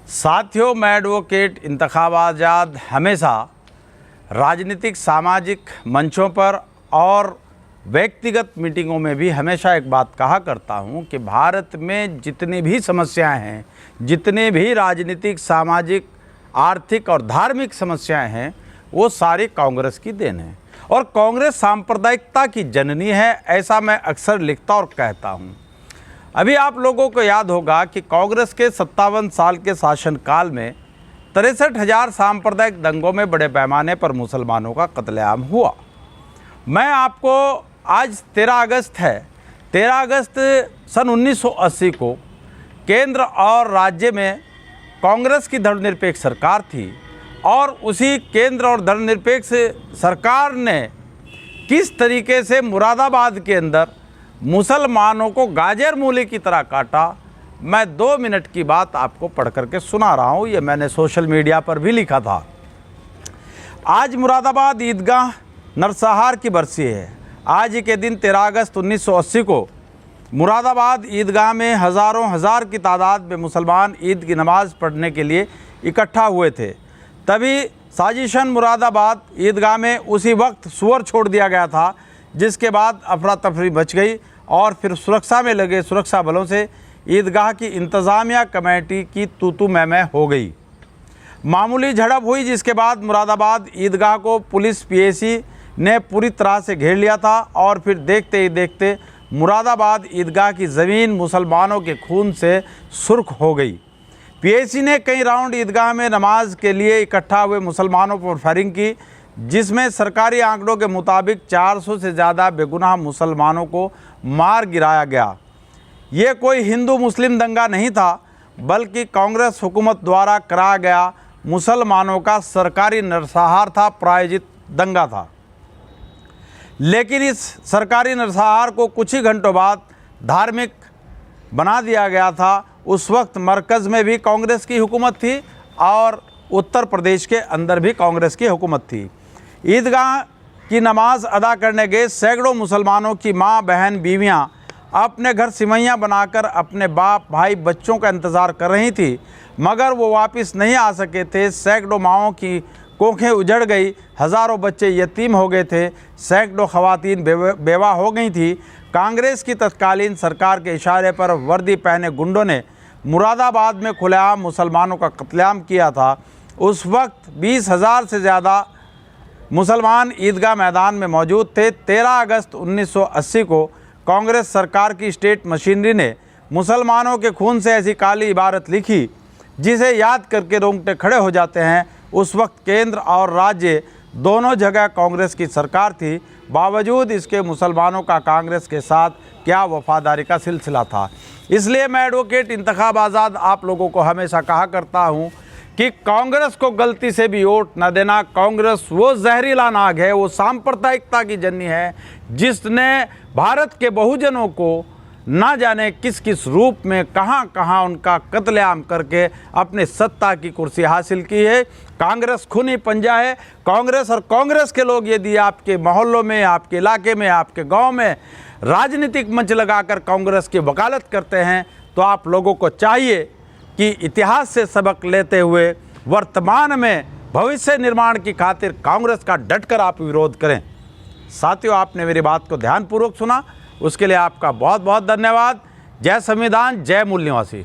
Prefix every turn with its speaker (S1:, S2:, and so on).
S1: साथियों, मैं एडवोकेट इंतखाब आज़ाद हमेशा राजनीतिक सामाजिक मंचों पर और व्यक्तिगत मीटिंगों में भी हमेशा एक बात कहा करता हूं कि भारत में जितनी भी समस्याएं हैं, जितने भी राजनीतिक सामाजिक आर्थिक और धार्मिक समस्याएं हैं, वो सारी कांग्रेस की देन है और कांग्रेस सांप्रदायिकता की जननी है, ऐसा मैं अक्सर लिखता और कहता हूं। अभी आप लोगों को याद होगा कि कांग्रेस के 57 साल के शासनकाल में 63,000 सांप्रदायिक दंगों में बड़े पैमाने पर मुसलमानों का कत्लेआम हुआ। मैं आपको आज 13 अगस्त है, 13 अगस्त सन 1980 को केंद्र और राज्य में कांग्रेस की धर्मनिरपेक्ष सरकार थी और उसी केंद्र और धर्मनिरपेक्ष सरकार ने किस तरीके से मुरादाबाद के अंदर मुसलमानों को गाजर मूली की तरह काटा, मैं 2 मिनट की बात आपको पढ़ करके सुना रहा हूँ। ये मैंने सोशल मीडिया पर भी लिखा था। आज मुरादाबाद ईदगाह नरसंहार की बरसी है। आज ही के दिन 13 अगस्त 1980 को मुरादाबाद ईदगाह में हज़ारों हज़ार की तादाद में मुसलमान ईद की नमाज़ पढ़ने के लिए इकट्ठा हुए थे। तभी साजिशन मुरादाबाद ईदगाह में उसी वक्त सूअर छोड़ दिया गया था, जिसके बाद अफरा तफरी मच गई और फिर सुरक्षा में लगे सुरक्षा बलों से ईदगाह की इंतज़ामिया कमेटी की तू मैं हो गई। मामूली झड़प हुई, जिसके बाद मुरादाबाद ईदगाह को पुलिस पीएसी ने पूरी तरह से घेर लिया था और फिर देखते ही देखते मुरादाबाद ईदगाह की ज़मीन मुसलमानों के खून से सुर्ख हो गई। पीएसी ने कई राउंड ईदगाह में नमाज के लिए इकट्ठा हुए मुसलमानों पर फायरिंग की, जिसमें सरकारी आंकड़ों के मुताबिक 400 से ज़्यादा बेगुनाह मुसलमानों को मार गिराया गया। ये कोई हिंदू मुस्लिम दंगा नहीं था, बल्कि कांग्रेस हुकूमत द्वारा कराया गया मुसलमानों का सरकारी नरसंहार था, प्रायोजित दंगा था। लेकिन इस सरकारी नरसंहार को कुछ ही घंटों बाद धार्मिक बना दिया गया था। उस वक्त मरकज़ में भी कांग्रेस की हुकूमत थी और उत्तर प्रदेश के अंदर भी कांग्रेस की हुकूमत थी। ईदगाह की नमाज अदा करने गए सैकड़ों मुसलमानों की मां, बहन, बीवियां अपने घर सिमैयाँ बनाकर अपने बाप, भाई, बच्चों का इंतज़ार कर रही थी, मगर वो वापस नहीं आ सके थे। सैकड़ों माओं की कोखें उजड़ गई, हज़ारों बच्चे यतीम हो गए थे, सैकड़ों ख़वातीन बेवा हो गई थी। कांग्रेस की तत्कालीन सरकार के इशारे पर वर्दी पहने गुंडों ने मुरादाबाद में खुलेआम मुसलमानों का कत्लेआम किया था। उस वक्त 20,000 से ज़्यादा मुसलमान ईदगाह मैदान में मौजूद थे। 13 अगस्त 1980 को कांग्रेस सरकार की स्टेट मशीनरी ने मुसलमानों के खून से ऐसी काली इबारत लिखी जिसे याद करके रोंगटे खड़े हो जाते हैं। उस वक्त केंद्र और राज्य दोनों जगह कांग्रेस की सरकार थी, बावजूद इसके मुसलमानों का कांग्रेस के साथ क्या वफादारी का सिलसिला था। इसलिए मैं एडवोकेट इंतखाब आज़ाद आप लोगों को हमेशा कहा करता हूं कि कांग्रेस को गलती से भी वोट न देना। कांग्रेस वो जहरीला नाग है, वो सांप्रदायिकता की जननी है, जिसने भारत के बहुजनों को ना जाने किस किस रूप में कहां कहां उनका कत्लेआम करके अपने सत्ता की कुर्सी हासिल की है। कांग्रेस खूनी पंजा है। कांग्रेस और कांग्रेस के लोग यदि आपके मोहल्लों में, आपके इलाके में, आपके गांव में राजनीतिक मंच लगाकर कांग्रेस की वकालत करते हैं, तो आप लोगों को चाहिए कि इतिहास से सबक लेते हुए वर्तमान में भविष्य निर्माण की खातिर कांग्रेस का डटकर आप विरोध करें। साथियों, आपने मेरी बात को ध्यानपूर्वक सुना, उसके लिए आपका बहुत बहुत धन्यवाद। जय संविधान, जय मूल निवासी।